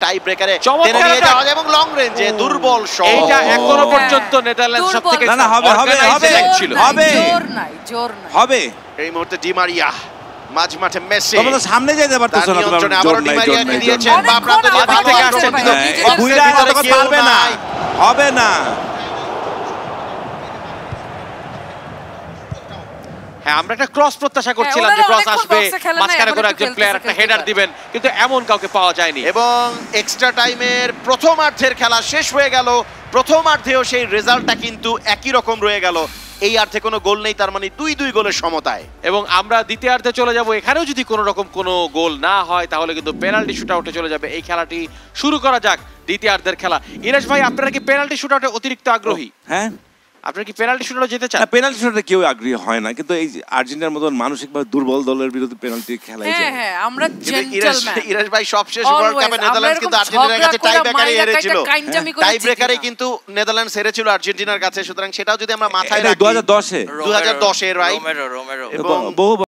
টাই ব্রেকারে টেনে নিয়ে যাওয়া এবং লং রেঞ্জে দুর্বল শট। এইটা এখনো পর্যন্ত নেদারল্যান্ডস সবথেকে না হবে ছিল। হবে এই মুহূর্তে ডি মারিয়া মাঝ মাঠে মেসি তোমরা তো সামনে যেতে পারতেছো না, তোমরা আবারো ডি মারিয়াকে দিয়েছেন বাঁ প্রান্ত দিয়ে বাঁ থেকে আসছে বুইরা তো পারবে না, হবে না। হ্যাঁ, আমরা একটা ক্রস প্রত্যাশা করছিলাম যে ক্রস আসবে, মাঝখানে করে একজন প্লেয়ার একটা হেডার দিবেন, কিন্তু এমন কাউকে পাওয়া যায়নি। এবং এক্সট্রা টাইমের প্রথমার্ধের খেলা শেষ হয়ে গেল। প্রথমার্ধেও সেই রেজাল্টটা কিন্তু একই রকম রয়ে গেল। এই অর্থে কোনো গোল নেই, তার মানে 2-2 গোলের সমতায়। এবং আমরা দ্বিতীয়ার্ধে চলে যাব। এখানেও যদি কোনো রকম কোনো গোল না হয় তাহলে কিন্তু পেনাল্টি শুটআউটে চলে যাবে। এই খেলাটি শুরু করা যাক, দ্বিতীয়ার্ধের খেলা। ইরেশ ভাই, আপনারা কি পেনাল্টি শুটআউটে অতিরিক্ত আগ্রহী? হ্যাঁ, আপনারা কি পেনাল্টি শুটআউটে যেতে চান? পেনাল্টি শুটে কেউ আগ্রহী হয় না, কিন্তু এই আর্জেন্টিনার মতন মানসিকভাবে দুর্বল দলের বিরুদ্ধে পেনাল্টি খেলাই যায়। হ্যাঁ, আমরা জেন্টলম্যান। ইরেশ ভাই, সবশেষ ওয়ার্ল্ড কাপে নেদারল্যান্ডস কিন্তু আর্জেন্টিনার কাছে টাই ব্রেকারে হেরেছিল। টাই ব্রেকারে কিন্তু নেদারল্যান্ডস হেরেছিল আর্জেন্টিনার কাছে। সুতরাং সেটাও যদি আমরা মাথায় রাখি, 2010 2010 এর রাইট, রোমেরো এবং বহু